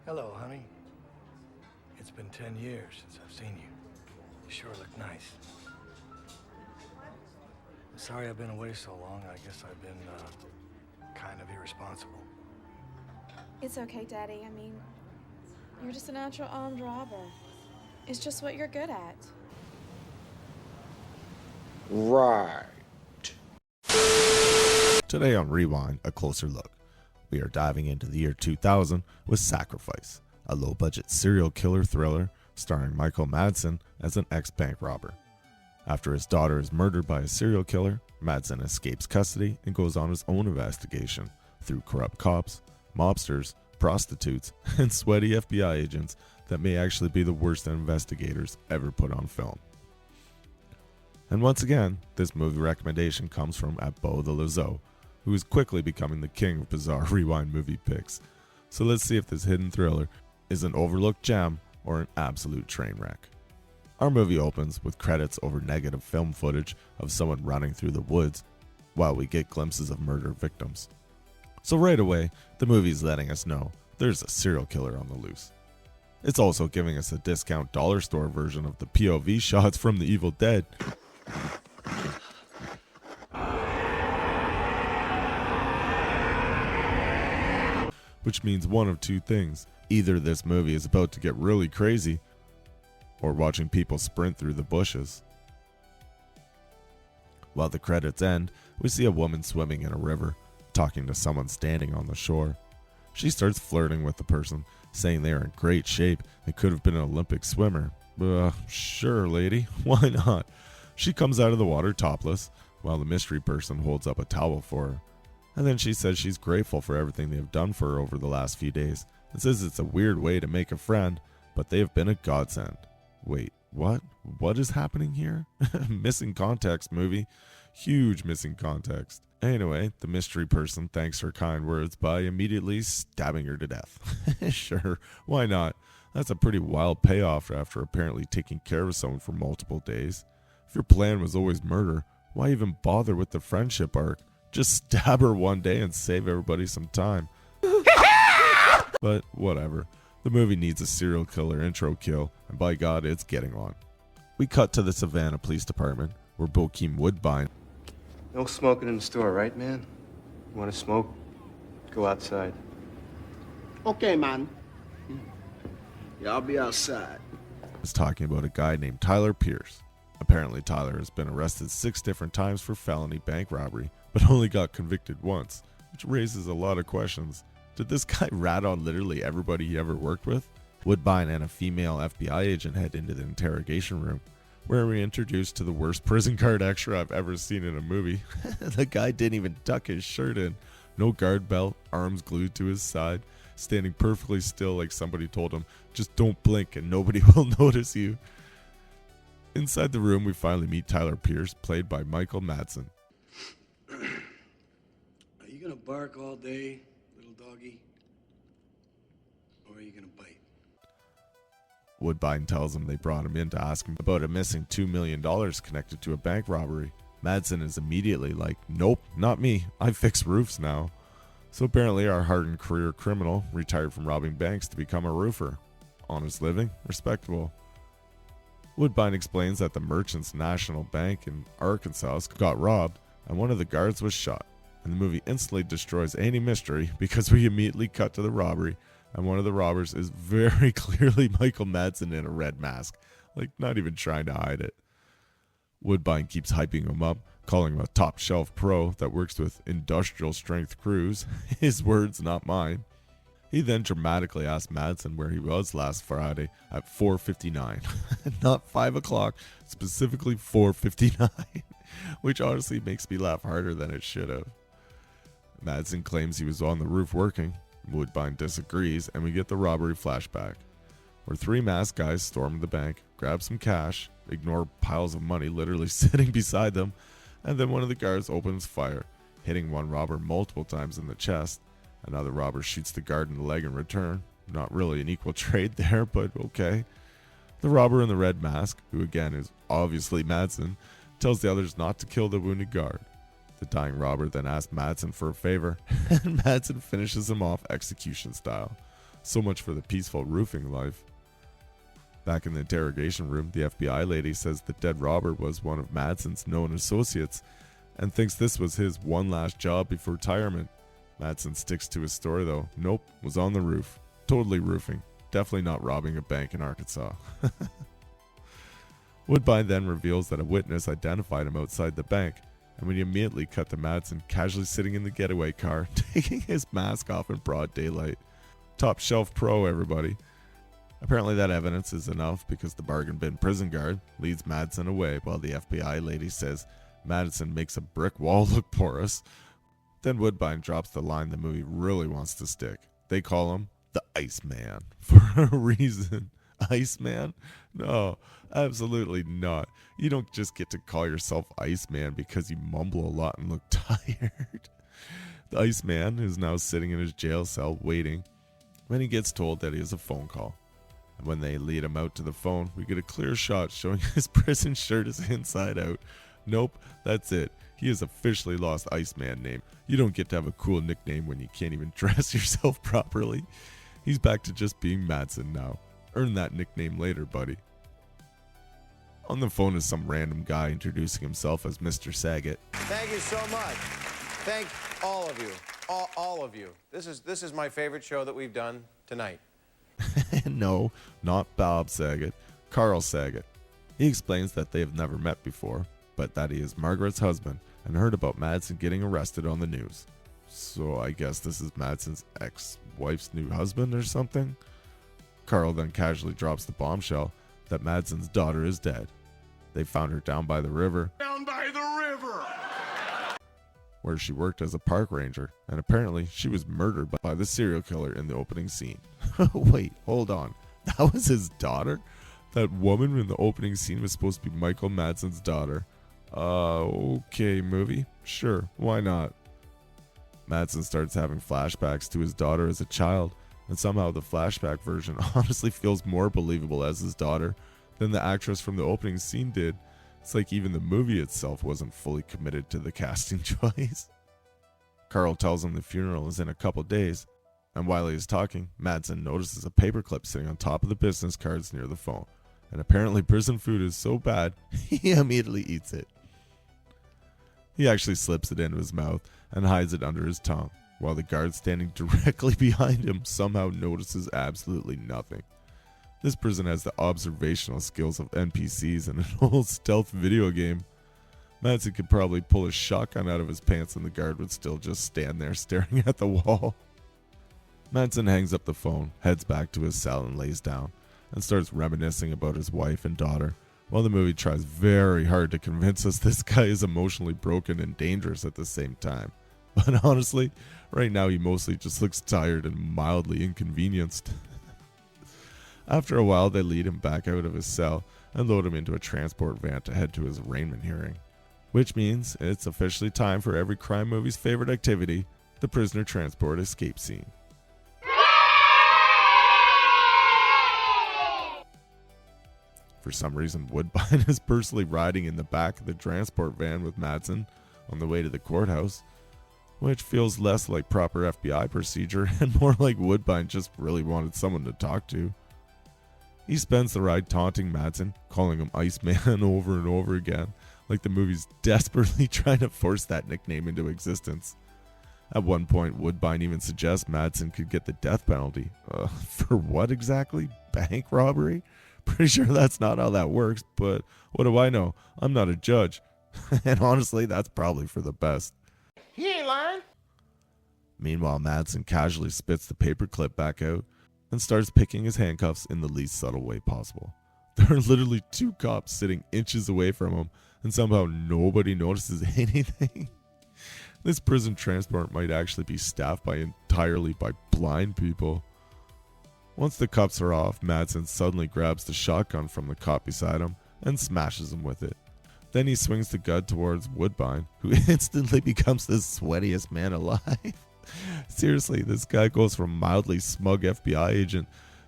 Hello, honey. It's been 10 years since I've seen you. You sure look nice. I'm sorry I've been away so long. I guess I've been, kind of irresponsible. It's okay, Daddy. I mean, you're just a natural armed robber. It's just what you're good at. Right. Today on Rewind, a closer look. We are diving into the year 2000 with Sacrifice, a low-budget serial killer thriller starring Michael Madsen as an ex-bank robber. After his daughter is murdered by a serial killer, Madsen escapes custody and goes on his own investigation through corrupt cops, mobsters, prostitutes, and sweaty FBI agents that may actually be the worst investigators ever put on film. And once again, this movie recommendation comes from Beau the Lazo, who is quickly becoming the king of bizarre rewind movie picks. So let's see if this hidden thriller is an overlooked gem or an absolute train wreck. Our movie opens with credits over negative film footage of someone running through the woods, while we get glimpses of murder victims. So right away, the movie is letting us know there's a serial killer on the loose. It's also giving us a discount dollar store version of the POV shots from The Evil Dead. Which means one of two things. Either this movie is about to get really crazy, or watching people sprint through the bushes. While the credits end, we see a woman swimming in a river, talking to someone standing on the shore. She starts flirting with the person, saying they are in great shape and could have been an Olympic swimmer. Sure, lady, why not? She comes out of the water topless, while the mystery person holds up a towel for her. And then she says she's grateful for everything they have done for her over the last few days, and says it's a weird way to make a friend, but they have been a godsend. Wait, what? What is happening here? Missing context, movie. Huge missing context. Anyway, the mystery person thanks her kind words by immediately stabbing her to death. Sure, why not? That's a pretty wild payoff after apparently taking care of someone for multiple days. If your plan was always murder, why even bother with the friendship arc? Just stab her one day and save everybody some time. But whatever. The movie needs a serial killer intro kill, and by God, it's getting on. We cut to the Savannah Police Department, where Bokeem Woodbine... No smoking in the store, right, man? You want to smoke? Go outside. Okay, man. Yeah, I'll be outside. is talking about a guy named Tyler Pierce. Apparently, Tyler has been arrested 6 different times for felony bank robbery, but only got convicted once, which raises a lot of questions. Did this guy rat on literally everybody he ever worked with? Woodbine and a female FBI agent head into the interrogation room, where we're introduced to the worst prison guard extra I've ever seen in a movie. The guy didn't even tuck his shirt in. No guard belt, arms glued to his side, standing perfectly still like somebody told him, just don't blink and nobody will notice you. Inside the room, we finally meet Tyler Pierce, played by Michael Madsen. Are you gonna bark all day, little doggy? Or are you gonna bite? Woodbine tells him they brought him in to ask him about a missing $2 million connected to a bank robbery. Madsen is immediately like, nope, not me. I fix roofs now. So apparently our hardened career criminal retired from robbing banks to become a roofer. Honest living, respectable. Woodbine explains that the Merchants National Bank in Arkansas got robbed and one of the guards was shot. And the movie instantly destroys any mystery because we immediately cut to the robbery and one of the robbers is very clearly Michael Madsen in a red mask, like not even trying to hide it. Woodbine keeps hyping him up, calling him a top shelf pro that works with industrial strength crews. His words, not mine. He then dramatically asked Madsen where he was last Friday at 4:59, not 5 o'clock, specifically 4:59, which honestly makes me laugh harder than it should have. Madsen claims he was on the roof working. Woodbine disagrees, and we get the robbery flashback, where 3 masked guys storm the bank, grab some cash, ignore piles of money literally sitting beside them, and then one of the guards opens fire, hitting one robber multiple times in the chest. Another robber shoots the guard in the leg in return. Not really an equal trade there, but okay. The robber in the red mask, who again is obviously Madsen, tells the others not to kill the wounded guard. The dying robber then asks Madsen for a favor, and Madsen finishes him off execution style. So much for the peaceful roofing life. Back in the interrogation room, the FBI lady says the dead robber was one of Madsen's known associates and thinks this was his one last job before retirement. Madsen sticks to his story though. Nope, was on the roof. Totally roofing. Definitely not robbing a bank in Arkansas. Woodbine then reveals that a witness identified him outside the bank, and we immediately cut to Madsen casually sitting in the getaway car, taking his mask off in broad daylight. Top shelf pro, everybody. Apparently that evidence is enough because the bargain bin prison guard leads Madsen away while the FBI lady says Madsen makes a brick wall look porous. Then Woodbine drops the line the movie really wants to stick. They call him the Iceman for a reason. Iceman? No, absolutely not. You don't just get to call yourself Iceman because you mumble a lot and look tired. The Iceman is now sitting in his jail cell waiting when he gets told that he has a phone call. And when they lead him out to the phone, we get a clear shot showing his prison shirt is inside out. Nope, that's it. He has officially lost Iceman name. You don't get to have a cool nickname when you can't even dress yourself properly. He's back to just being Madsen now. Earn that nickname later, buddy. On the phone is some random guy introducing himself as Mr. Saget. Thank you so much. Thank all of you. All of you. This is my favorite show that we've done tonight. No, not Bob Saget. Carl Saget. He explains that they have never met before, but that he is Margaret's husband and heard about Madsen getting arrested on the news. So I guess this is Madsen's ex-wife's new husband or something? Carl then casually drops the bombshell that Madsen's daughter is dead. They found her down by the river. Down by the river! Where she worked as a park ranger, and apparently she was murdered by the serial killer in the opening scene. Wait, hold on. That was his daughter? That woman in the opening scene was supposed to be Michael Madsen's daughter. Okay, movie. Sure, why not? Madsen starts having flashbacks to his daughter as a child, and somehow the flashback version honestly feels more believable as his daughter than the actress from the opening scene did. It's like even the movie itself wasn't fully committed to the casting choice. Carl tells him the funeral is in a couple days, and while he is talking, Madsen notices a paperclip sitting on top of the business cards near the phone, and apparently prison food is so bad, he immediately eats it. He actually slips it into his mouth and hides it under his tongue, while the guard standing directly behind him somehow notices absolutely nothing. This prison has the observational skills of NPCs in an old stealth video game. Madsen could probably pull a shotgun out of his pants and the guard would still just stand there staring at the wall. Madsen hangs up the phone, heads back to his cell and lays down, and starts reminiscing about his wife and daughter, while the movie tries very hard to convince us this guy is emotionally broken and dangerous at the same time. But honestly, right now he mostly just looks tired and mildly inconvenienced. After a while, they lead him back out of his cell and load him into a transport van to head to his arraignment hearing. Which means it's officially time for every crime movie's favorite activity, the prisoner transport escape scene. For some reason, Woodbine is personally riding in the back of the transport van with Madsen on the way to the courthouse, which feels less like proper FBI procedure and more like Woodbine just really wanted someone to talk to. He spends the ride taunting Madsen, calling him Iceman over and over again, like the movie's desperately trying to force that nickname into existence. At one point, Woodbine even suggests Madsen could get the death penalty. For what exactly? Bank robbery? Pretty sure that's not how that works, but what do I know? I'm not a judge. And honestly, that's probably for the best. He ain't lying. Meanwhile, Madsen casually spits the paperclip back out and starts picking his handcuffs in the least subtle way possible. There are literally two cops sitting inches away from him, and somehow nobody notices anything. This prison transport might actually be staffed entirely by blind people. Once the cuffs are off, Madsen suddenly grabs the shotgun from the cop beside him and smashes him with it. Then he swings the gun towards Woodbine, who instantly becomes the sweatiest man alive. Seriously, this guy goes from mildly smug FBI agent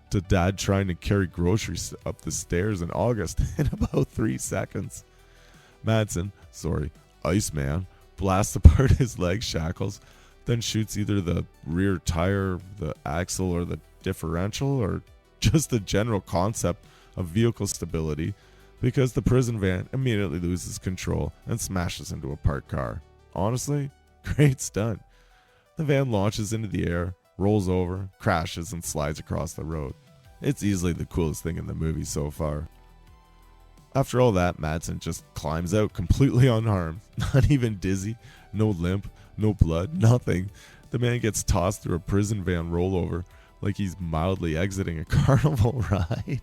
to dad trying to carry groceries up the stairs in August in about 3 seconds. Madsen, Iceman, blasts apart his leg shackles, then shoots either the rear tire, the axle, or the differential or just the general concept of vehicle stability, because the prison van immediately loses control and smashes into a parked car. Honestly, great stunt. The van launches into the air, rolls over, crashes, and slides across the road. It's easily the coolest thing in the movie so far. After all that, Madsen just climbs out completely unharmed, not even dizzy, no limp, no blood, nothing. The man gets tossed through a prison van rollover like he's mildly exiting a carnival ride.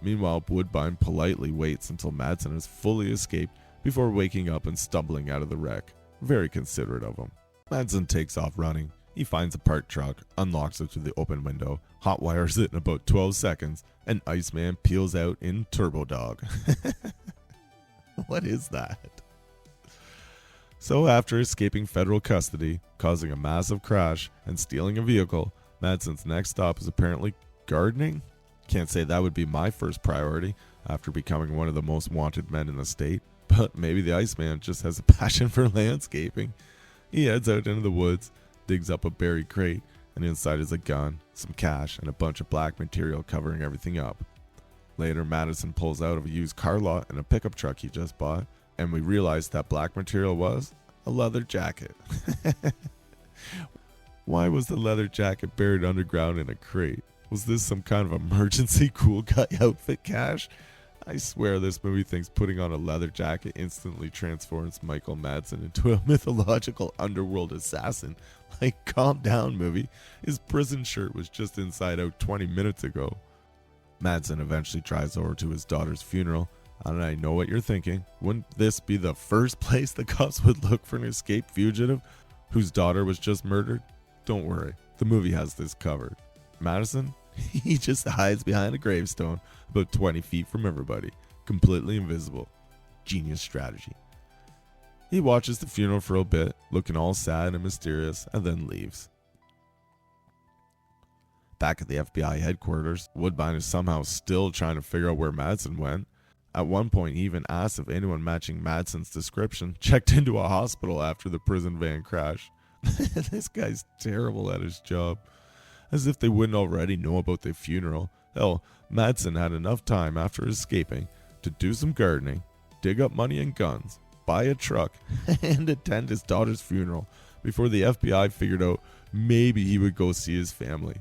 Meanwhile, Woodbine politely waits until Madsen has fully escaped before waking up and stumbling out of the wreck. Very considerate of him. Madsen takes off running. He finds a parked truck, unlocks it through the open window, hotwires it in about 12 seconds, and Iceman peels out in Turbo Dog. What is that? So after escaping federal custody, causing a massive crash, and stealing a vehicle, Madsen's next stop is apparently gardening? Can't say that would be my first priority after becoming one of the most wanted men in the state, but maybe the Iceman just has a passion for landscaping. He heads out into the woods, digs up a buried crate, and inside is a gun, some cash, and a bunch of black material covering everything up. Later, Madsen pulls out of a used car lot in a pickup truck he just bought, and we realize that black material was a leather jacket. Why was the leather jacket buried underground in a crate? Was this some kind of emergency cool guy outfit cache? I swear this movie thinks putting on a leather jacket instantly transforms Michael Madsen into a mythological underworld assassin. Like, calm down, movie. His prison shirt was just inside out 20 minutes ago. Madsen eventually drives over to his daughter's funeral, and I know what you're thinking. Wouldn't this be the first place the cops would look for an escaped fugitive whose daughter was just murdered? Don't worry, the movie has this covered. Madsen, he just hides behind a gravestone about 20 feet from everybody, completely invisible. Genius strategy. He watches the funeral for a bit, looking all sad and mysterious, and then leaves. Back at the FBI headquarters, Woodbine is somehow still trying to figure out where Madsen went. At one point, he even asked if anyone matching Madsen's description checked into a hospital after the prison van crash. This guy's terrible at his job. As if they wouldn't already know about the funeral. Hell, Madsen had enough time after escaping to do some gardening, dig up money and guns, buy a truck, and attend his daughter's funeral before the FBI figured out maybe he would go see his family.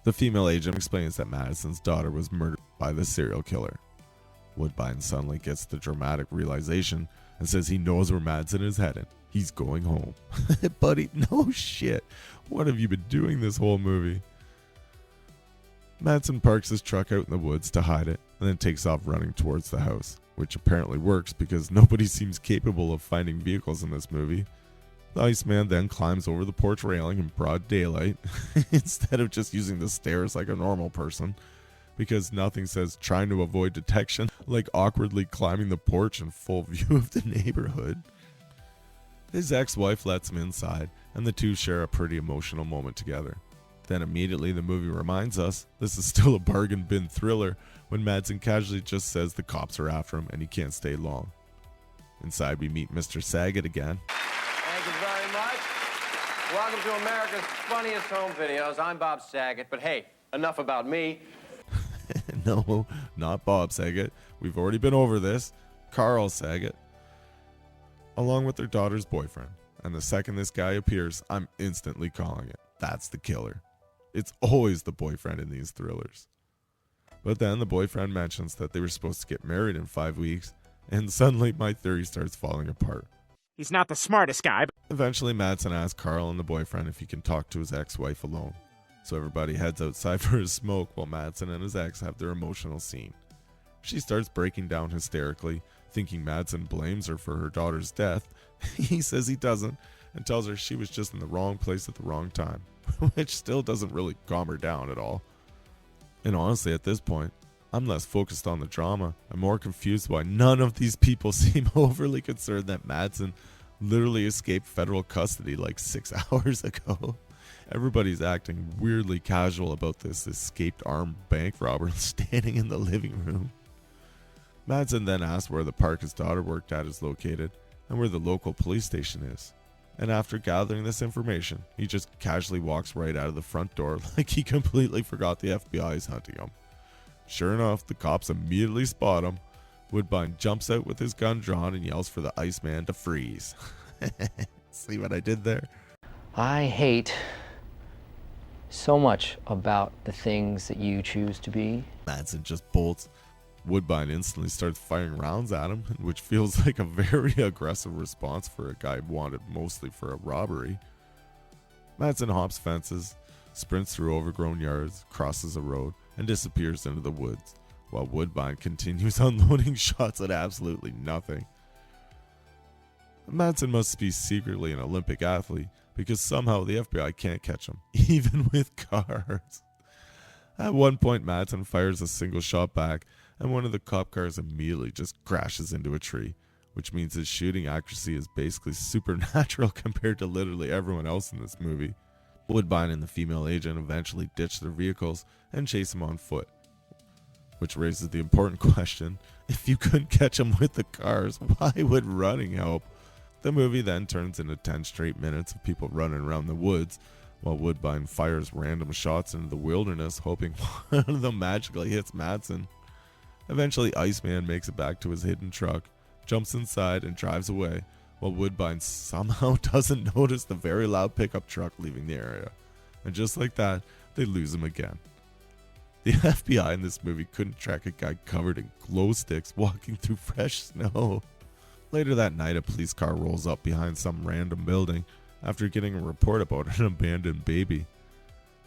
The female agent explains that Madsen's daughter was murdered by the serial killer. Woodbine suddenly gets the dramatic realization and says he knows where Madsen is headed. He's going home. Buddy, no shit. What have you been doing this whole movie? Madsen parks his truck out in the woods to hide it and then takes off running towards the house, which apparently works because nobody seems capable of finding vehicles in this movie. The Iceman then climbs over the porch railing in broad daylight instead of just using the stairs like a normal person, because nothing says trying to avoid detection like awkwardly climbing the porch in full view of the neighborhood. His ex-wife lets him inside, and the two share a pretty emotional moment together. Then immediately the movie reminds us this is still a bargain bin thriller when Madsen casually just says the cops are after him and he can't stay long. Inside we meet Mr. Saget again. Thank you very much. Welcome to America's Funniest Home Videos. I'm Bob Saget, but hey, enough about me. No, not Bob Saget. We've already been over this. Carl Saget. Along with their daughter's boyfriend. And the second this guy appears, I'm instantly calling it. That's the killer. It's always the boyfriend in these thrillers. But then the boyfriend mentions that they were supposed to get married in 5 weeks, and suddenly my theory starts falling apart. He's not the smartest guy, but Eventually, Madsen asks Carl and the boyfriend if he can talk to his ex-wife alone. So everybody heads outside for a smoke while Madsen and his ex have their emotional scene. She starts breaking down hysterically, thinking Madsen blames her for her daughter's death. He says he doesn't, and tells her she was just in the wrong place at the wrong time, which still doesn't really calm her down at all. And honestly, at this point, I'm less focused on the drama. I'm more confused why none of these people seem overly concerned that Madsen literally escaped federal custody like 6 hours ago. Everybody's acting weirdly casual about this escaped armed bank robber standing in the living room. Madsen then asks where the park his daughter worked at is located and where the local police station is. and after gathering this information, he just casually walks right out of the front door like he completely forgot the FBI is hunting him. Sure enough, the cops immediately spot him. Woodbine jumps out with his gun drawn and yells for the Iceman to freeze. See what I did there? I hate so much about the things that you choose to be. Madsen just bolts. Woodbine instantly starts firing rounds at him, which feels like a very aggressive response for a guy wanted mostly for a robbery. Madsen hops fences, sprints through overgrown yards, crosses a road, and disappears into the woods, while Woodbine continues unloading shots at absolutely nothing. Madsen must be secretly an Olympic athlete, because somehow the FBI can't catch him, even with cars. At one point, Madsen fires a single shot back, and one of the cop cars immediately just crashes into a tree, which means his shooting accuracy is basically supernatural compared to literally everyone else in this movie. Woodbine and the female agent eventually ditch their vehicles and chase him on foot, which raises the important question: if you couldn't catch him with the cars, why would running help? The movie then turns into 10 straight minutes of people running around the woods, while Woodbine fires random shots into the wilderness, hoping one of them magically hits Madsen. Eventually, Iceman makes it back to his hidden truck, jumps inside, and drives away, while Woodbine somehow doesn't notice the very loud pickup truck leaving the area. And just like that, they lose him again. The FBI in this movie couldn't track a guy covered in glow sticks walking through fresh snow. Later that night, a police car rolls up behind some random building after getting a report about an abandoned baby.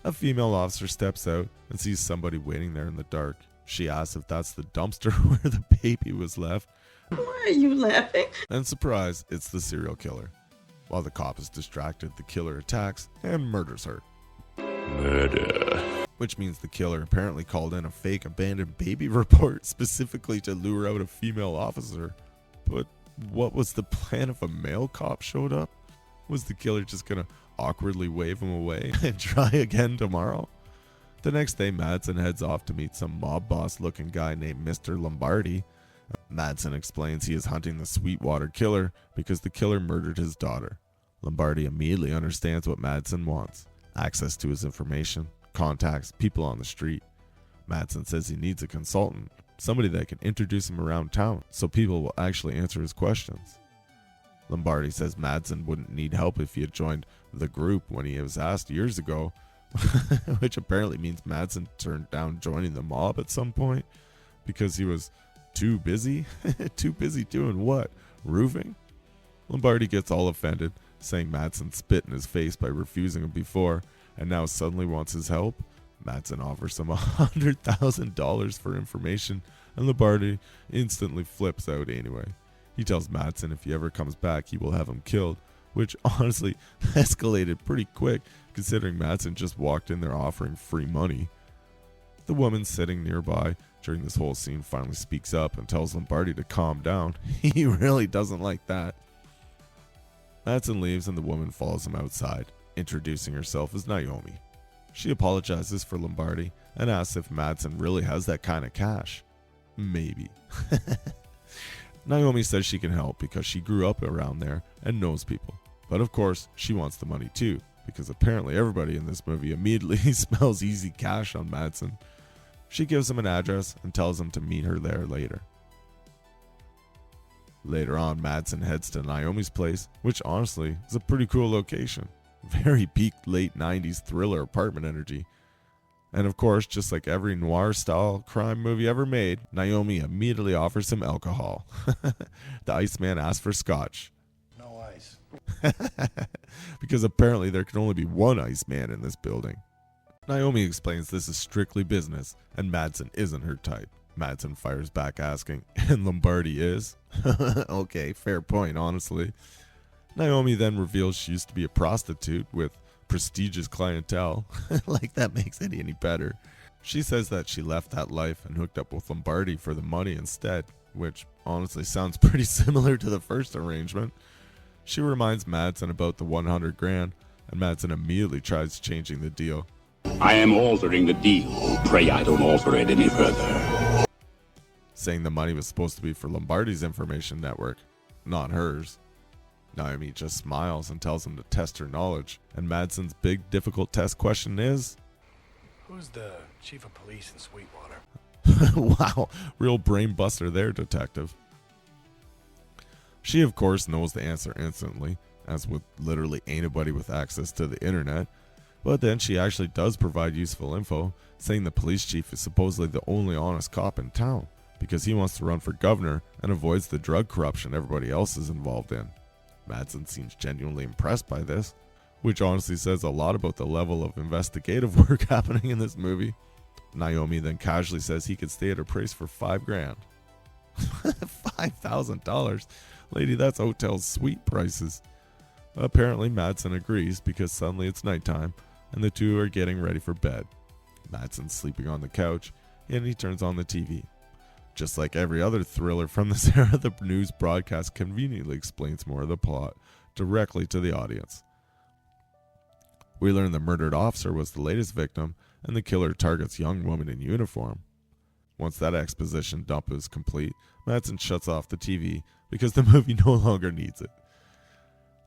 A female officer steps out and sees somebody waiting there in the dark. She asks if that's the dumpster where the baby was left. Why are you laughing? And surprise, it's the serial killer. While the cop is distracted, the killer attacks and murders her. Murder. Which means the killer apparently called in a fake abandoned baby report specifically to lure out a female officer. But what was the plan if a male cop showed up? Was the killer just gonna awkwardly wave him away and try again tomorrow? The next day, Madsen heads off to meet some mob boss looking guy named Mr. Lombardi. Madsen explains he is hunting the Sweetwater killer because the killer murdered his daughter. Lombardi immediately understands what Madsen wants: access to his information, contacts, people on the street. Madsen says he needs a consultant, somebody that can introduce him around town so people will actually answer his questions. Lombardi says Madsen wouldn't need help if he had joined the group when he was asked years ago, which apparently means Madsen turned down joining the mob at some point because he was too busy. Too busy doing what? Roofing? Lombardi gets all offended, saying Madsen spit in his face by refusing him before and now suddenly wants his help. Madsen offers him $100,000 for information, and Lombardi instantly flips out anyway. He tells Madsen if he ever comes back, he will have him killed, which honestly escalated pretty quick considering Madsen just walked in there offering free money. The woman sitting nearby during this whole scene finally speaks up and tells Lombardi to calm down. He really doesn't like that. Madsen leaves and the woman follows him outside, introducing herself as Naomi. She apologizes for Lombardi and asks if Madsen really has that kind of cash. Maybe. Naomi says she can help because she grew up around there and knows people. But of course, she wants the money too, because apparently everybody in this movie immediately smells easy cash on Madsen. She gives him an address and tells him to meet her there later. Later on, Madsen heads to Naomi's place, which honestly is a pretty cool location. Very peak late 90s thriller apartment energy. And of course, just like every noir-style crime movie ever made, Naomi immediately offers him alcohol. The Iceman asks for scotch. No ice. Because apparently there can only be one Iceman in this building. Naomi explains this is strictly business, and Madsen isn't her type. Madsen fires back asking, and Lombardi is? Okay, fair point, honestly. Naomi then reveals she used to be a prostitute with prestigious clientele. Like that makes it any better. She says that she left that life and hooked up with Lombardi for the money instead, which honestly sounds pretty similar to the first arrangement. She reminds Madsen about the 100 grand, and Madsen immediately tries changing the deal. I am altering the deal. Pray I don't alter it any further. Saying the money was supposed to be for Lombardi's information network, not hers. Naomi just smiles and tells him to test her knowledge, and Madsen's big difficult test question is, Who's the chief of police in Sweetwater? wow, real brain buster there, detective. She, of course, knows the answer instantly, as with literally anybody with access to the internet, but then she actually does provide useful info, saying the police chief is supposedly the only honest cop in town, because he wants to run for governor and avoids the drug corruption everybody else is involved in. Madsen seems genuinely impressed by this, which honestly says a lot about the level of investigative work happening in this movie. Naomi then casually says he could stay at her place for $5,000. $5,000? Lady, that's hotel suite prices. Apparently Madsen agrees because suddenly it's nighttime and the two are getting ready for bed. Madsen's sleeping on the couch and he turns on the TV. Just like every other thriller from this era, the news broadcast conveniently explains more of the plot directly to the audience. We learn the murdered officer was the latest victim, and the killer targets young woman in uniform. Once that exposition dump is complete, Madsen shuts off the TV because the movie no longer needs it.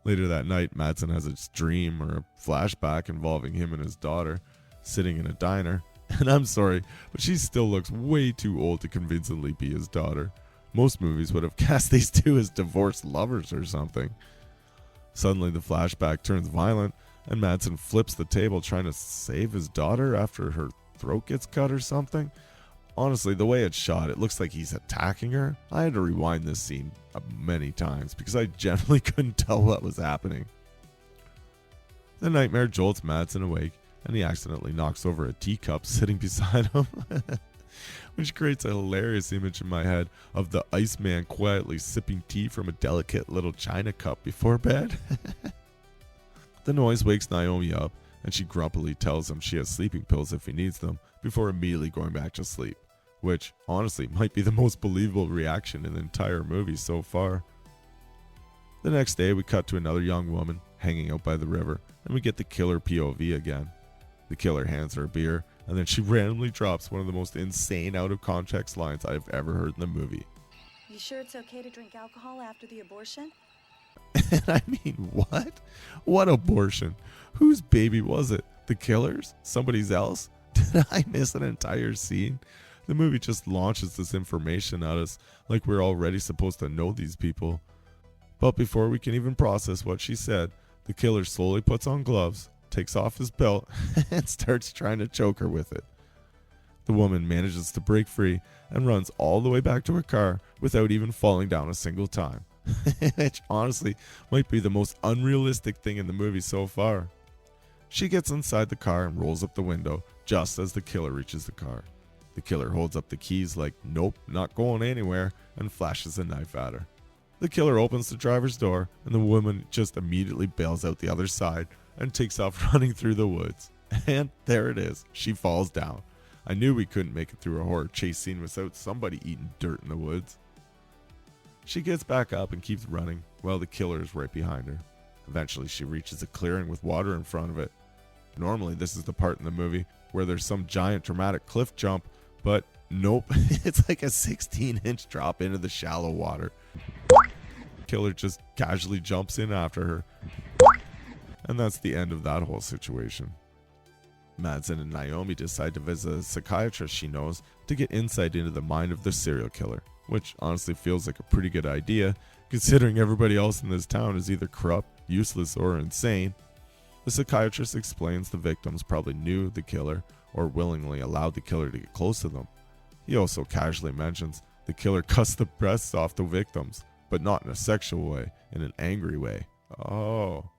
Later that night, Madsen has a dream or a flashback involving him and his daughter sitting in a diner. And I'm sorry, but she still looks way too old to convincingly be his daughter. Most movies would have cast these two as divorced lovers or something. Suddenly the flashback turns violent, and Madsen flips the table trying to save his daughter after her throat gets cut or something. Honestly, the way it's shot, it looks like he's attacking her. I had to rewind this scene many times because I generally couldn't tell what was happening. The nightmare jolts Madsen awake, and he accidentally knocks over a teacup sitting beside him, which creates a hilarious image in my head of the Iceman quietly sipping tea from a delicate little china cup before bed. The noise wakes Naomi up, and she grumpily tells him she has sleeping pills if he needs them, before immediately going back to sleep, which honestly might be the most believable reaction in the entire movie so far. The next day we cut to another young woman hanging out by the river, and we get the killer POV again. The killer hands her a beer, and then she randomly drops one of the most insane out of context lines I've ever heard in the movie. You sure it's okay to drink alcohol after the abortion? And I mean, what? What abortion? Whose baby was it? The killer's? Somebody's else? Did I miss an entire scene? The movie just launches this information at us like we're already supposed to know these people. But before we can even process what she said, the killer slowly puts on gloves, takes off his belt, and starts trying to choke her with it. The woman manages to break free and runs all the way back to her car without even falling down a single time. Which honestly might be the most unrealistic thing in the movie so far. She gets inside the car and rolls up the window just as the killer reaches the car. The killer holds up the keys like, nope, not going anywhere, and flashes a knife at her. The killer opens the driver's door, and the woman just immediately bails out the other side and takes off running through the woods. And there it is, she falls down. I knew we couldn't make it through a horror chase scene without somebody eating dirt in the woods. She gets back up and keeps running while the killer is right behind her. Eventually she reaches a clearing with water in front of it. Normally this is the part in the movie where there's some giant dramatic cliff jump, but nope, it's like a 16-inch drop into the shallow water. Killer just casually jumps in after her. And that's the end of that whole situation. Madsen and Naomi decide to visit a psychiatrist she knows to get insight into the mind of the serial killer, which honestly feels like a pretty good idea, considering everybody else in this town is either corrupt, useless, or insane. The psychiatrist explains the victims probably knew the killer or willingly allowed the killer to get close to them. He also casually mentions the killer cussed the breasts off the victims, but not in a sexual way, in an angry way. Oh,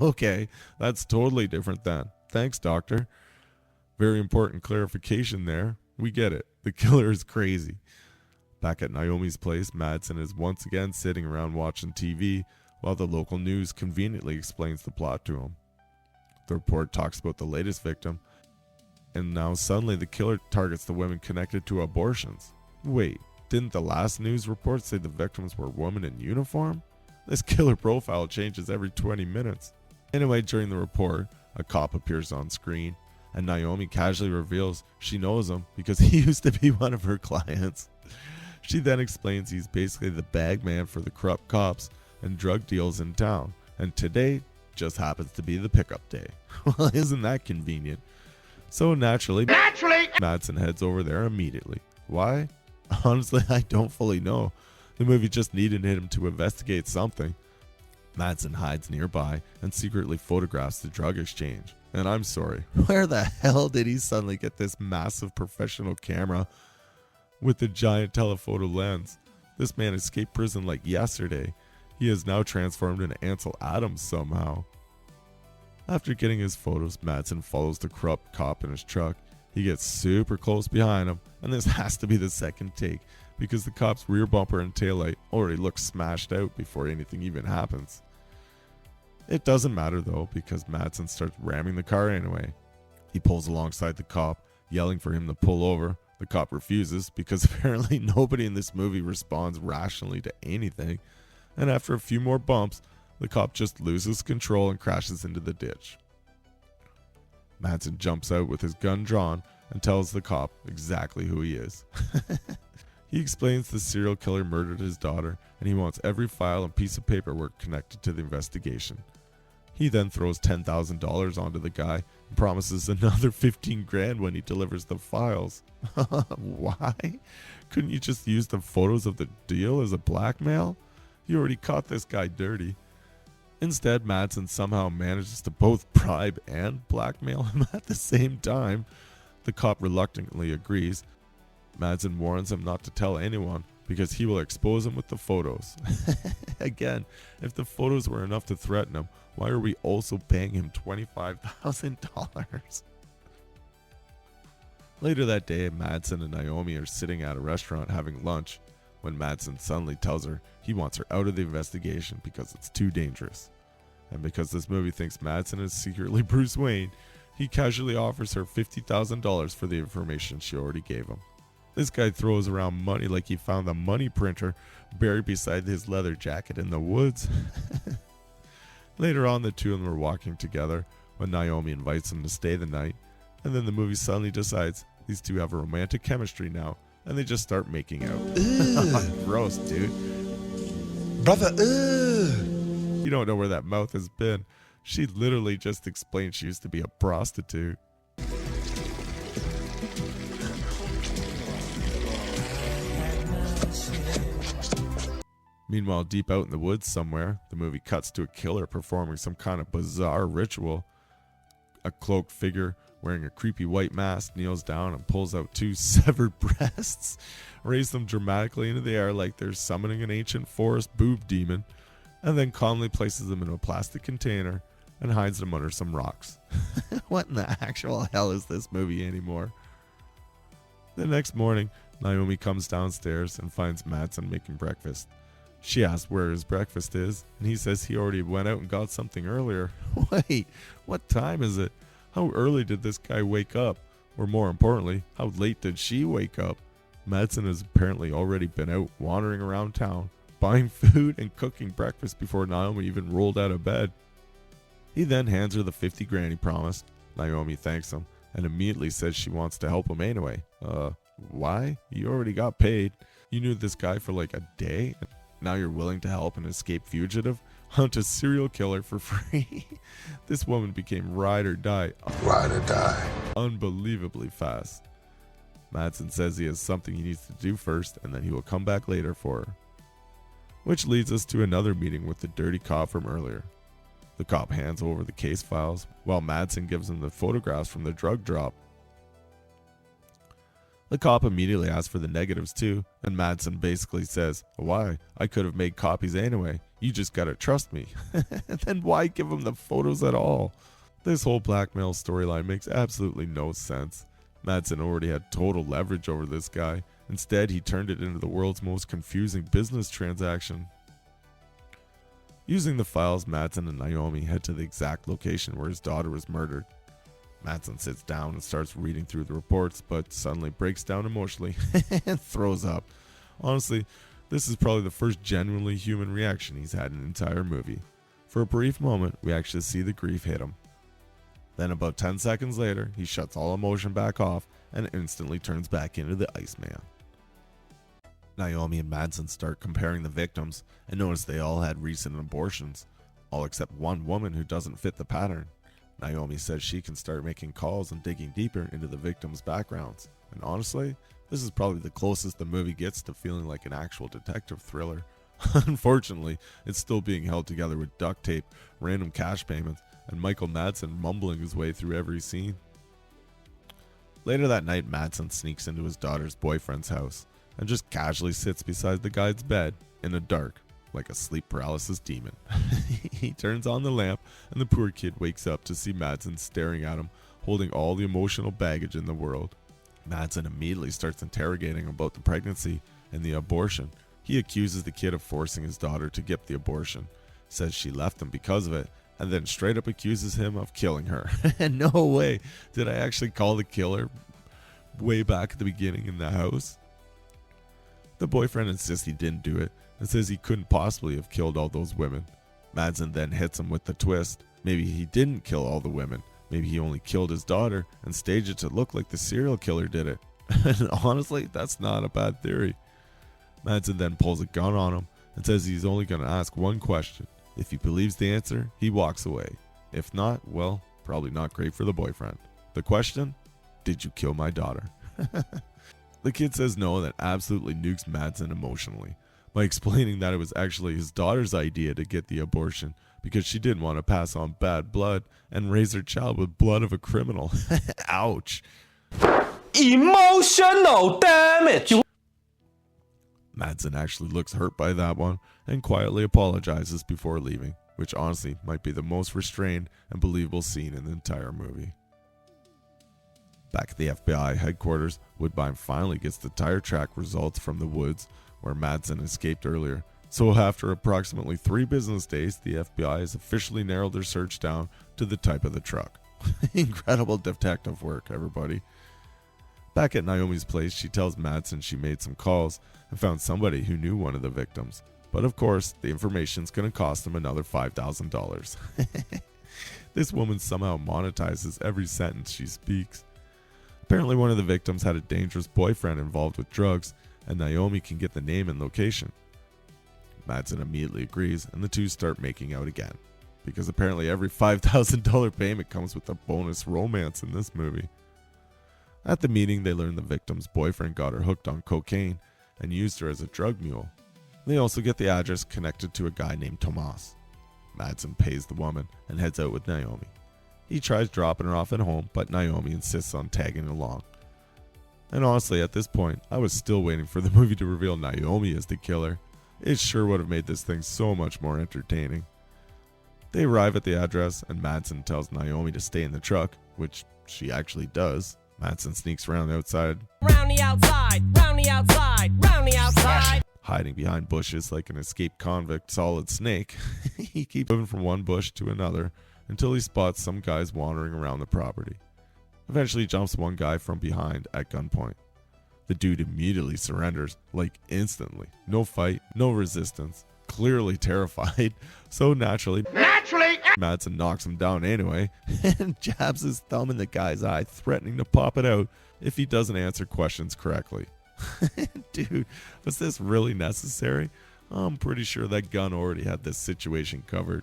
okay, that's totally different then. Thanks, doctor. Very important clarification there. We get it. The killer is crazy. Back at Naomi's place, Madsen is once again sitting around watching TV while the local news conveniently explains the plot to him. The report talks about the latest victim, and now suddenly the killer targets the women connected to abortions. Wait, didn't the last news report say the victims were women in uniform? This killer profile changes every 20 minutes. Anyway, during the report, a cop appears on screen, and Naomi casually reveals she knows him because he used to be one of her clients. She then explains he's basically the bag man for the corrupt cops, and drug deals in town, and today just happens to be the pickup day. Well, isn't that convenient? So naturally, Madsen heads over there immediately. Why? Honestly, I don't fully know. The movie just needed him to investigate something. Madsen hides nearby and secretly photographs the drug exchange. And I'm sorry, where the hell did he suddenly get this massive professional camera with the giant telephoto lens? This man escaped prison like yesterday. He is now transformed into Ansel Adams somehow. After getting his photos, Madsen follows the corrupt cop in his truck. He gets super close behind him, and this has to be the second take because the cop's rear bumper and taillight already look smashed out before anything even happens. It doesn't matter though, because Madsen starts ramming the car anyway. He pulls alongside the cop, yelling for him to pull over. The cop refuses because apparently nobody in this movie responds rationally to anything. And after a few more bumps, the cop just loses control and crashes into the ditch. Madsen jumps out with his gun drawn and tells the cop exactly who he is. He explains the serial killer murdered his daughter and he wants every file and piece of paperwork connected to the investigation. He then throws $10,000 onto the guy and promises another 15 grand when he delivers the files. Why? Couldn't you just use the photos of the deal as a blackmail? You already caught this guy dirty. Instead, Madsen somehow manages to both bribe and blackmail him at the same time. The cop reluctantly agrees. Madsen warns him not to tell anyone because he will expose him with the photos. Again, if the photos were enough to threaten him, why are we also paying him $25,000? Later that day, Madsen and Naomi are sitting at a restaurant having lunch when Madsen suddenly tells her he wants her out of the investigation because it's too dangerous. And because this movie thinks Madsen is secretly Bruce Wayne, he casually offers her $50,000 for the information she already gave him. This guy throws around money like he found a money printer buried beside his leather jacket in the woods. Later on, the two of them are walking together when Naomi invites him to stay the night, and then the movie suddenly decides these two have a romantic chemistry now, and they just start making out. Gross, dude. Brother, You don't know where that mouth has been. She literally just explained she used to be a prostitute. Meanwhile, deep out in the woods somewhere, the movie cuts to a killer performing some kind of bizarre ritual. A cloaked figure wearing a creepy white mask kneels down and pulls out two severed breasts, raise them dramatically into the air like they're summoning an ancient forest boob demon, and then calmly places them in a plastic container and hides them under some rocks. What in the actual hell is this movie anymore? The next morning, Naomi comes downstairs and finds Madsen making breakfast. She asks where his breakfast is, and he says he already went out and got something earlier. Wait, what time is it? How early did this guy wake up? Or more importantly, how late did she wake up? Madsen has apparently already been out wandering around town, buying food and cooking breakfast before Naomi even rolled out of bed. He then hands her the 50 grand he promised. Naomi thanks him and immediately says she wants to help him anyway. Why? You already got paid. You knew this guy for like a day? Now you're willing to help an escaped fugitive hunt a serial killer for free? This woman became ride or die. ride or die. Unbelievably fast. Madsen says he has something he needs to do first and then he will come back later for her. Which leads us to another meeting with the dirty cop from earlier. The cop hands over the case files while Madsen gives him the photographs from the drug drop. The cop immediately asks for the negatives too, and Madsen basically says, "Why? I could have made copies anyway. You just gotta trust me." Then why give him the photos at all? This whole blackmail storyline makes absolutely no sense. Madsen already had total leverage over this guy. Instead, he turned it into the world's most confusing business transaction. Using the files, Madsen and Naomi head to the exact location where his daughter was murdered. Madsen sits down and starts reading through the reports, but suddenly breaks down emotionally and throws up. Honestly, this is probably the first genuinely human reaction he's had in an entire movie. For a brief moment, we actually see the grief hit him. Then about 10 seconds later, he shuts all emotion back off and instantly turns back into the Iceman. Naomi and Madsen start comparing the victims and notice they all had recent abortions, all except one woman who doesn't fit the pattern. Naomi says she can start making calls and digging deeper into the victims' backgrounds. And honestly, this is probably the closest the movie gets to feeling like an actual detective thriller. Unfortunately, it's still being held together with duct tape, random cash payments, and Michael Madsen mumbling his way through every scene. Later that night, Madsen sneaks into his daughter's boyfriend's house and just casually sits beside the guy's bed in the dark, like a sleep paralysis demon. He turns on the lamp, and the poor kid wakes up to see Madsen staring at him, holding all the emotional baggage in the world. Madsen immediately starts interrogating him about the pregnancy and the abortion. He accuses the kid of forcing his daughter to get the abortion, says she left him because of it, and then straight up accuses him of killing her. And no way did I actually call the killer way back at the beginning in the house. The boyfriend insists he didn't do it and says he couldn't possibly have killed all those women. Madsen then hits him with the twist. Maybe he didn't kill all the women. Maybe he only killed his daughter and staged it to look like the serial killer did it. And honestly, that's not a bad theory. Madsen then pulls a gun on him and says he's only going to ask one question. If he believes the answer, he walks away. If not, well, probably not great for the boyfriend. The question? Did you kill my daughter? The kid says no, and that absolutely nukes Madsen emotionally by explaining that it was actually his daughter's idea to get the abortion because she didn't want to pass on bad blood and raise her child with blood of a criminal. Ouch. Emotional damage. Madsen actually looks hurt by that one and quietly apologizes before leaving, which honestly might be the most restrained and believable scene in the entire movie. Back at the FBI headquarters, Woodbine finally gets the tire track results from the woods where Madsen escaped earlier. So after approximately 3 business days, the FBI has officially narrowed their search down to the type of the truck. Incredible detective work, everybody. Back at Naomi's place, she tells Madsen she made some calls and found somebody who knew one of the victims. But of course, the information's going to cost them another $5,000. This woman somehow monetizes every sentence she speaks. Apparently one of the victims had a dangerous boyfriend involved with drugs, and Naomi can get the name and location. Madsen immediately agrees, and the two start making out again, because apparently every $5,000 payment comes with a bonus romance in this movie. At the meeting, they learn the victim's boyfriend got her hooked on cocaine and used her as a drug mule. They also get the address connected to a guy named Tomas. Madsen pays the woman and heads out with Naomi. He tries dropping her off at home, but Naomi insists on tagging along. And honestly, at this point, I was still waiting for the movie to reveal Naomi as the killer. It sure would have made this thing so much more entertaining. They arrive at the address, and Madsen tells Naomi to stay in the truck, which she actually does. Madsen sneaks around outside. Round the outside, round the outside, round the outside. Hiding behind bushes like an escaped convict solid snake. He keeps moving from one bush to another until he spots some guys wandering around the property. Eventually he jumps one guy from behind at gunpoint. The dude immediately surrenders, like instantly. No fight, no resistance. Clearly terrified. So naturally, Madsen knocks him down anyway and jabs his thumb in the guy's eye, threatening to pop it out if he doesn't answer questions correctly. Dude, was this really necessary? I'm pretty sure that gun already had this situation covered.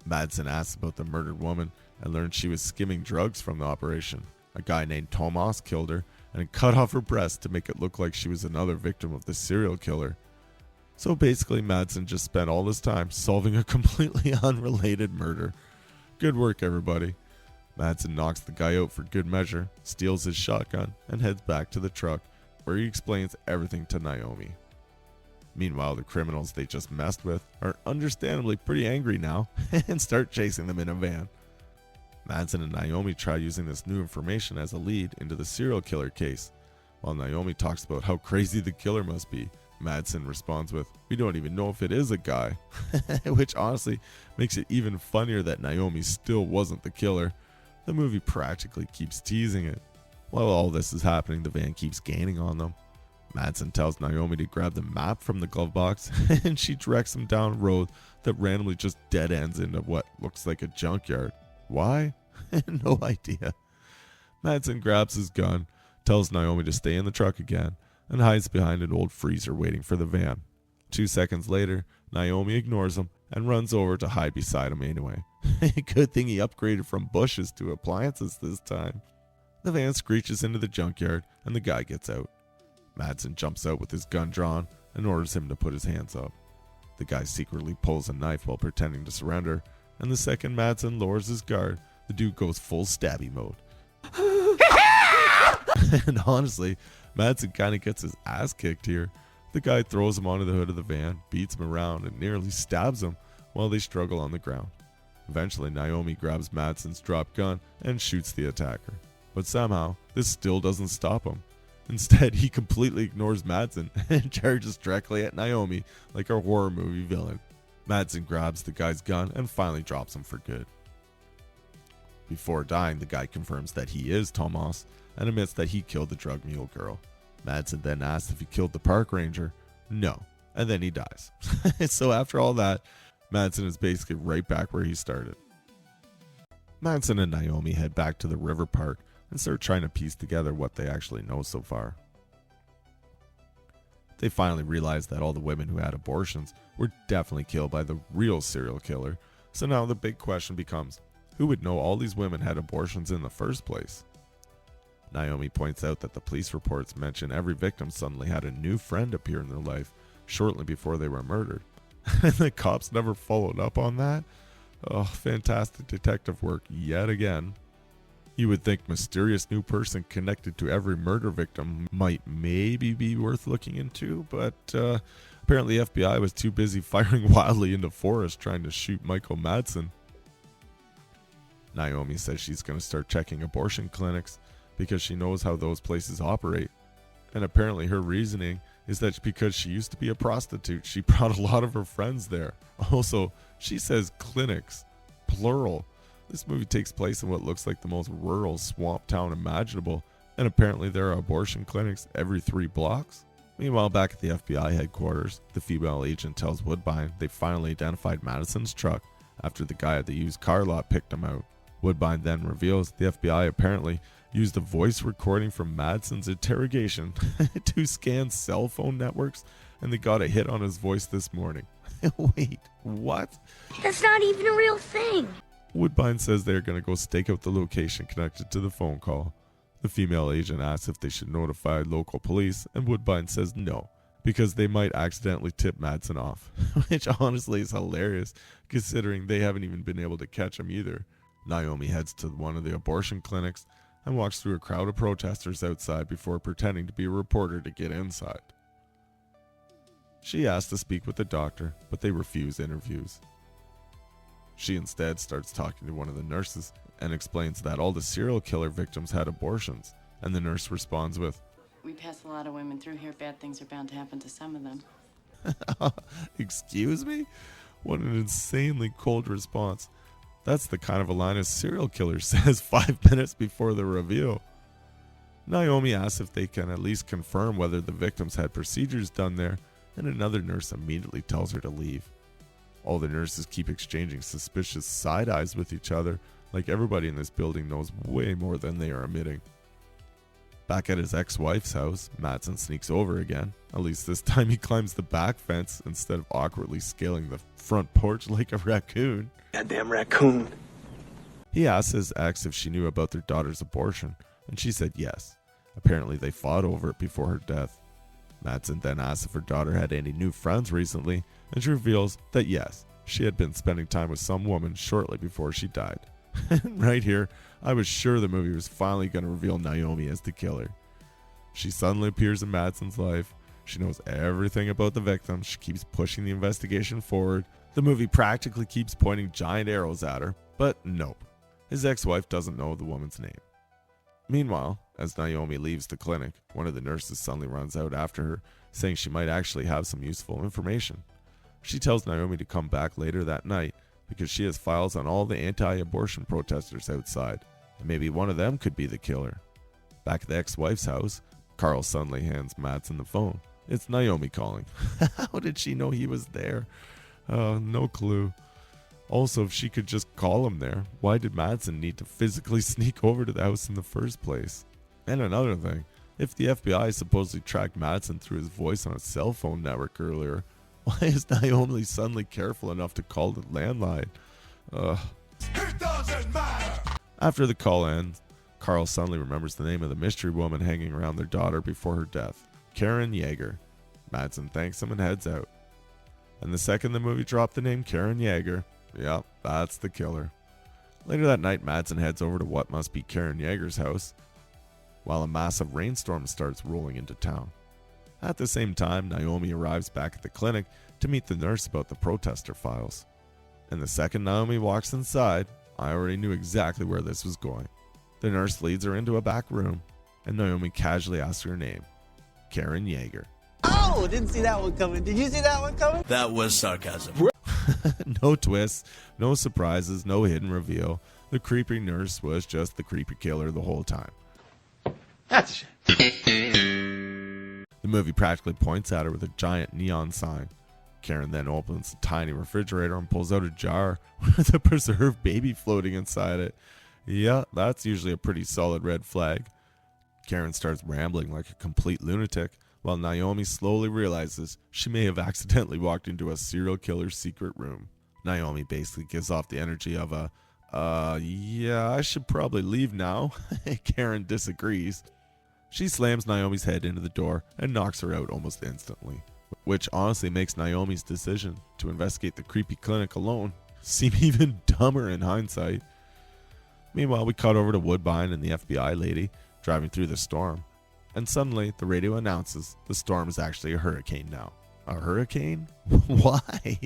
Madsen asks about the murdered woman and learns she was skimming drugs from the operation. A guy named Tomas killed her and cut off her breast to make it look like she was another victim of the serial killer. So basically, Madsen just spent all this time solving a completely unrelated murder. Good work, everybody. Madsen knocks the guy out for good measure, steals his shotgun, and heads back to the truck, where he explains everything to Naomi. Meanwhile, the criminals they just messed with are understandably pretty angry now and start chasing them in a van. Madsen and Naomi try using this new information as a lead into the serial killer case. While Naomi talks about how crazy the killer must be, Madsen responds with, "We don't even know if it is a guy," which honestly makes it even funnier that Naomi still wasn't the killer. The movie practically keeps teasing it. While all this is happening, the van keeps gaining on them. Madsen tells Naomi to grab the map from the glove box, and she directs him down a road that randomly just dead ends into what looks like a junkyard. Why? No idea. Madsen grabs his gun, tells Naomi to stay in the truck again, and hides behind an old freezer waiting for the van. 2 seconds later, Naomi ignores him and runs over to hide beside him anyway. Good thing he upgraded from bushes to appliances this time. The van screeches into the junkyard and the guy gets out. Madsen jumps out with his gun drawn and orders him to put his hands up. The guy secretly pulls a knife while pretending to surrender, and the second Madsen lowers his guard, the dude goes full stabby mode. And honestly, Madsen kind of gets his ass kicked here. The guy throws him onto the hood of the van, beats him around, and nearly stabs him while they struggle on the ground. Eventually, Naomi grabs Madsen's drop gun and shoots the attacker. But somehow, this still doesn't stop him. Instead, he completely ignores Madsen and charges directly at Naomi like a horror movie villain. Madsen grabs the guy's gun and finally drops him for good. Before dying, the guy confirms that he is Tomas and admits that he killed the drug mule girl. Madsen then asks if he killed the park ranger. No. And then he dies. So after all that, Madsen is basically right back where he started. Madsen and Naomi head back to the river park and start trying to piece together what they actually know so far. They finally realize that all the women who had abortions were definitely killed by the real serial killer. So now the big question becomes, who would know all these women had abortions in the first place? Naomi points out that the police reports mention every victim suddenly had a new friend appear in their life shortly before they were murdered. And the cops never followed up on that? Oh, fantastic detective work yet again. You would think mysterious new person connected to every murder victim might maybe be worth looking into, but apparently FBI was too busy firing wildly into Forrest trying to shoot Michael Madsen. Naomi says she's going to start checking abortion clinics because she knows how those places operate. And apparently her reasoning is that because she used to be a prostitute, she brought a lot of her friends there. Also, she says clinics, plural. This movie takes place in what looks like the most rural swamp town imaginable, and apparently there are abortion clinics every 3 blocks. Meanwhile, back at the FBI headquarters, the female agent tells Woodbine they finally identified Madison's truck after the guy at the used car lot picked him out. Woodbine then reveals the FBI apparently used a voice recording from Madsen's interrogation to scan cell phone networks, and they got a hit on his voice this morning. Wait, what? That's not even a real thing. Woodbine says they're going to go stake out the location connected to the phone call. The female agent asks if they should notify local police, and Woodbine says no, because they might accidentally tip Madsen off, which honestly is hilarious, considering they haven't even been able to catch him either. Naomi heads to one of the abortion clinics and walks through a crowd of protesters outside before pretending to be a reporter to get inside. She asks to speak with the doctor, but they refuse interviews. She instead starts talking to one of the nurses and explains that all the serial killer victims had abortions, and the nurse responds with, "We pass a lot of women through here. Bad things are bound to happen to some of them." Excuse me? What an insanely cold response. That's the kind of a line a serial killer says 5 minutes before the reveal. Naomi asks if they can at least confirm whether the victims had procedures done there, and another nurse immediately tells her to leave. All the nurses keep exchanging suspicious side eyes with each other, like everybody in this building knows way more than they are admitting. Back at his ex-wife's house, Madsen sneaks over again. At least this time he climbs the back fence instead of awkwardly scaling the front porch like a raccoon. Goddamn raccoon. He asks his ex if she knew about their daughter's abortion, and she said yes. Apparently they fought over it before her death. Madsen then asks if her daughter had any new friends recently, and she reveals that yes, she had been spending time with some woman shortly before she died. Right here, I was sure the movie was finally going to reveal Naomi as the killer. She suddenly appears in Madsen's life. She knows everything about the victim. She keeps pushing the investigation forward. The movie practically keeps pointing giant arrows at her, but nope. His ex-wife doesn't know the woman's name. Meanwhile, as Naomi leaves the clinic, one of the nurses suddenly runs out after her, saying she might actually have some useful information. She tells Naomi to come back later that night because she has files on all the anti-abortion protesters outside, and maybe one of them could be the killer. Back at the ex-wife's house, Carl suddenly hands Madsen the phone. It's Naomi calling. How did she know he was there? No clue. Also, if she could just call him there, why did Madsen need to physically sneak over to the house in the first place? And another thing, If the FBI supposedly tracked Madsen through his voice on a cell phone network earlier, why is Naomi suddenly careful enough to call the landline? Ugh. It doesn't matter! After the call ends, Carl suddenly remembers the name of the mystery woman hanging around their daughter before her death, Karen Yeager. Madsen thanks him and heads out. And the second the movie dropped the name Karen Yeager, yep, that's the killer. Later that night, Madsen heads over to what must be Karen Yeager's house, while a massive rainstorm starts rolling into town. At the same time, Naomi arrives back at the clinic to meet the nurse about the protester files. And the second Naomi walks inside, I already knew exactly where this was going. The nurse leads her into a back room, and Naomi casually asks her name, Karen Yeager. Oh, didn't see that one coming. Did you see that one coming? That was sarcasm. No twists, no surprises, no hidden reveal. The creepy nurse was just the creepy killer the whole time. That's a shame. The movie practically points at her with a giant neon sign. Karen then opens a tiny refrigerator and pulls out a jar with a preserved baby floating inside it. Yeah, that's usually a pretty solid red flag. Karen starts rambling like a complete lunatic, while Naomi slowly realizes she may have accidentally walked into a serial killer's secret room. Naomi basically gives off the energy of a, yeah, I should probably leave now. Karen disagrees. She slams Naomi's head into the door and knocks her out almost instantly, which honestly makes Naomi's decision to investigate the creepy clinic alone seem even dumber in hindsight. Meanwhile, we cut over to Woodbine and the FBI lady driving through the storm, and suddenly the radio announces the storm is actually a hurricane now. A hurricane? Why?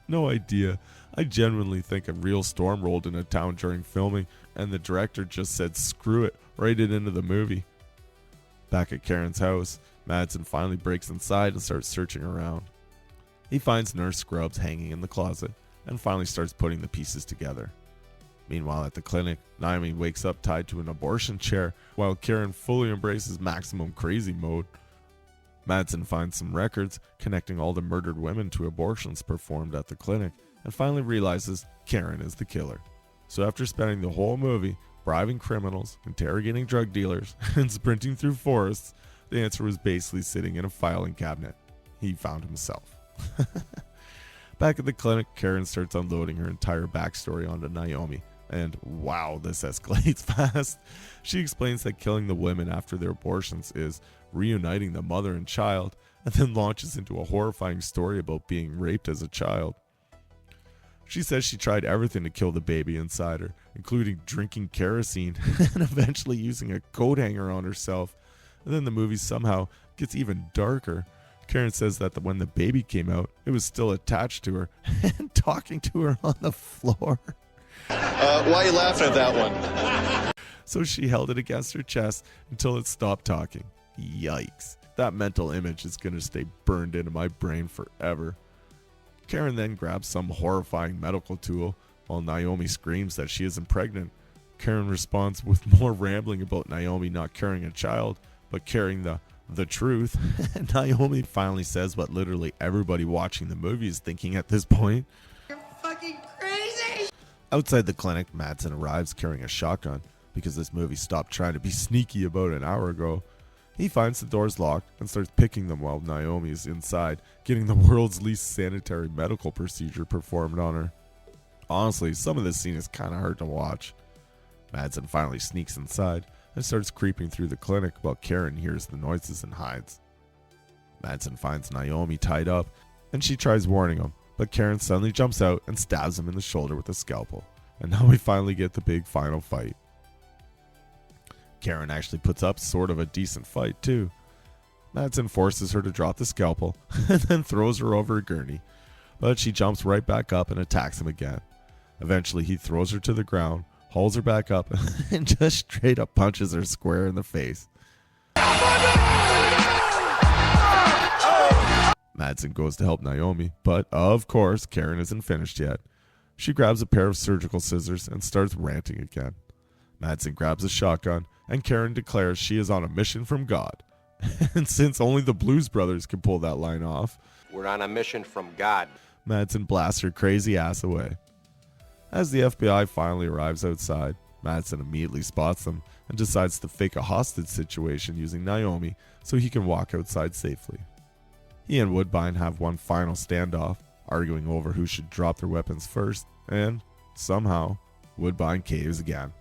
No idea. I genuinely think a real storm rolled into town during filming, and the director just said screw it, write it into the movie. Back at Karen's house, Madsen finally breaks inside and starts searching around. He finds nurse scrubs hanging in the closet and finally starts putting the pieces together. Meanwhile, at the clinic, Naomi wakes up tied to an abortion chair while Karen fully embraces maximum crazy mode. Madsen finds some records connecting all the murdered women to abortions performed at the clinic and finally realizes Karen is the killer. So after spending the whole movie bribing criminals, interrogating drug dealers, and sprinting through forests, the answer was basically sitting in a filing cabinet. He found himself. Back at the clinic, Karen starts unloading her entire backstory onto Naomi, and wow, this escalates fast. She explains that killing the women after their abortions is reuniting the mother and child, and then launches into a horrifying story about being raped as a child. She says she tried everything to kill the baby inside her, including drinking kerosene and eventually using a coat hanger on herself. And then the movie somehow gets even darker. Karen says that when the baby came out, it was still attached to her and talking to her on the floor. Why are you laughing at that one? So she held it against her chest until it stopped talking. Yikes. That mental image is going to stay burned into my brain forever. Karen then grabs some horrifying medical tool while Naomi screams that she isn't pregnant. Karen responds with more rambling about Naomi not carrying a child, but carrying the truth. And Naomi finally says what literally everybody watching the movie is thinking at this point. You're fucking crazy! Outside the clinic, Madsen arrives carrying a shotgun because this movie stopped trying to be sneaky about an hour ago. He finds the doors locked and starts picking them while Naomi is inside, getting the world's least sanitary medical procedure performed on her. Honestly, some of this scene is kind of hard to watch. Madsen finally sneaks inside and starts creeping through the clinic while Karen hears the noises and hides. Madsen finds Naomi tied up and she tries warning him, but Karen suddenly jumps out and stabs him in the shoulder with a scalpel. And now we finally get the big final fight. Karen actually puts up sort of a decent fight too. Madsen forces her to drop the scalpel and then throws her over a gurney, but she jumps right back up and attacks him again. Eventually he throws her to the ground, hauls her back up, and just straight up punches her square in the face. Madsen goes to help Naomi, but of course Karen isn't finished yet. She grabs a pair of surgical scissors and starts ranting again. Madsen grabs a shotgun, and Karen declares she is on a mission from God. And since only the Blues Brothers can pull that line off, we're on a mission from God. Madsen blasts her crazy ass away. As the FBI finally arrives outside, Madsen immediately spots them and decides to fake a hostage situation using Naomi so he can walk outside safely. He and Woodbine have one final standoff, arguing over who should drop their weapons first, and somehow Woodbine caves again.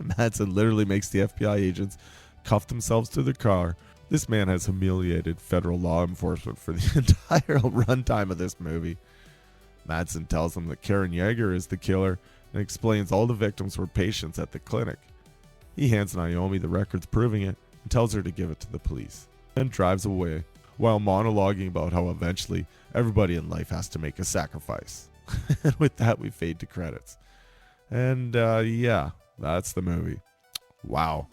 Madsen literally makes the FBI agents cuff themselves to their car. This man has humiliated federal law enforcement for the entire runtime of this movie. Madsen tells them that Karen Yeager is the killer and explains all the victims were patients at the clinic. He hands Naomi the records proving it and tells her to give it to the police, then drives away while monologuing about how eventually everybody in life has to make a sacrifice. And with that, we fade to credits. And yeah, that's the movie. Wow.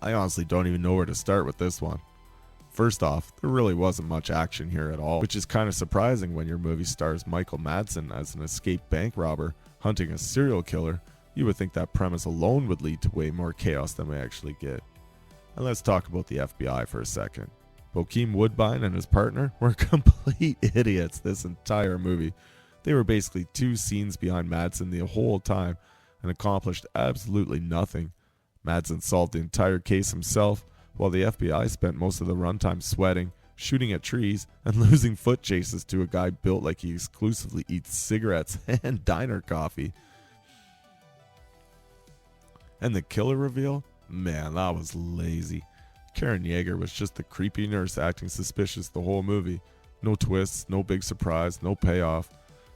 I honestly don't even know where to start with this one. First off, there really wasn't much action here at all, which is kind of surprising when your movie stars Michael Madsen as an escaped bank robber hunting a serial killer. You would think that premise alone would lead to way more chaos than we actually get. And let's talk about the FBI for a second. Bokeem Woodbine and his partner were complete idiots this entire movie. They were basically two scenes behind Madsen the whole time and accomplished absolutely nothing. Madsen solved the entire case himself, while the FBI spent most of the runtime sweating, shooting at trees, and losing foot chases to a guy built like he exclusively eats cigarettes and diner coffee. And the killer reveal? Man, that was lazy. Karen Yeager was just the creepy nurse acting suspicious the whole movie. No twists, no big surprise, no payoff.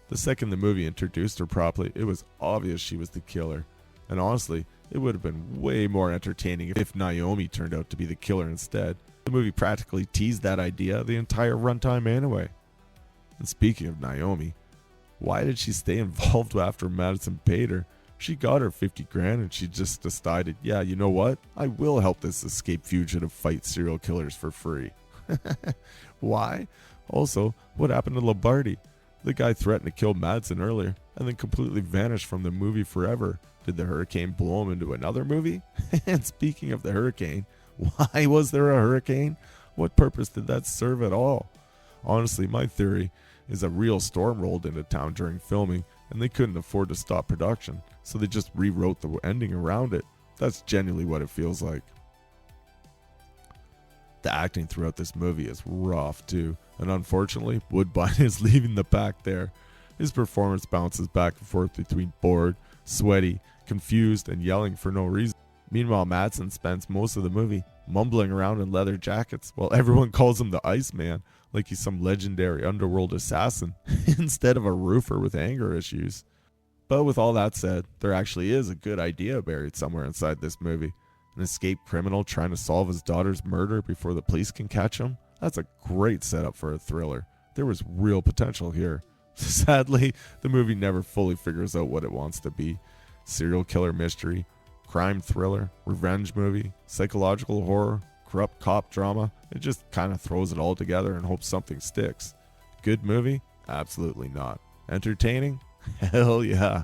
The second the movie introduced her properly, it was obvious she was the killer. And honestly, it would have been way more entertaining if Naomi turned out to be the killer instead. The movie practically teased that idea the entire runtime anyway. And speaking of Naomi, why did she stay involved after Madsen paid her? She got her 50 grand and she just decided, yeah, you know what? I will help this escaped fugitive fight serial killers for free. Why? Also, what happened to Lombardi? The guy threatened to kill Madsen earlier and then completely vanished from the movie forever. Did the hurricane blow him into another movie? And speaking of the hurricane, why was there a hurricane? What purpose did that serve at all? Honestly, my theory is a real storm rolled into town during filming and they couldn't afford to stop production, so they just rewrote the ending around it. That's genuinely what it feels like. The acting throughout this movie is rough too, and unfortunately, Woodbine is leaving the pack there. His performance bounces back and forth between bored, sweaty, confused, and yelling for no reason. Meanwhile, Madsen spends most of the movie mumbling around in leather jackets while everyone calls him the Iceman, like he's some legendary underworld assassin, instead of a roofer with anger issues. But with all that said, there actually is a good idea buried somewhere inside this movie. An escaped criminal trying to solve his daughter's murder before the police can catch him? That's a great setup for a thriller. There was real potential here. Sadly, the movie never fully figures out what it wants to be. Serial killer mystery, crime thriller, revenge movie, psychological horror, corrupt cop drama. It just kind of throws it all together and hopes something sticks. Good movie? Absolutely not. Entertaining? Hell yeah.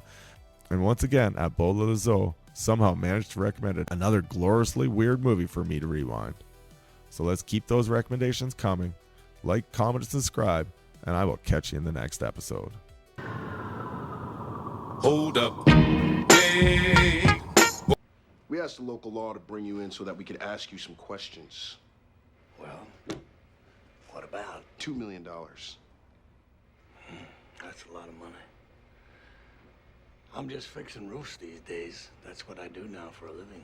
And once again, at Bola the Zoo, somehow managed to recommend another gloriously weird movie for me to rewind. So let's keep those recommendations coming. Like, comment, and subscribe, and I will catch you in the next episode. Hold up. Hey. We asked the local law to bring you in so that we could ask you some questions. Well, what about? $2 million. That's a lot of money. I'm just fixing roofs these days. That's what I do now for a living.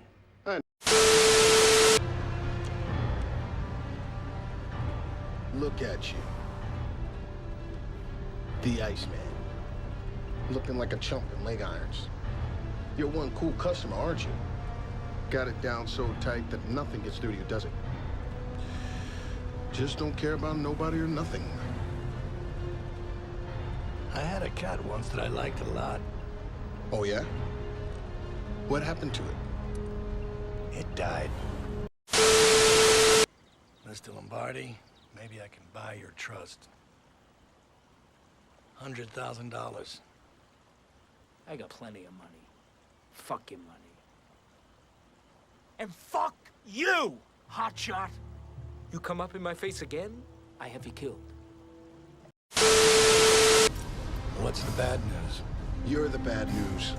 Look at you. The Iceman. Looking like a chump in leg irons. You're one cool customer, aren't you? Got it down so tight that nothing gets through to you, does it? Just don't care about nobody or nothing. I had a cat once that I liked a lot. Oh, yeah? What happened to it? It died. Mr. Lombardi, maybe I can buy your trust. $100,000. I got plenty of money. Fuck your money. And fuck you, hotshot! You come up in my face again, I have you killed. What's the bad news? You're the bad news.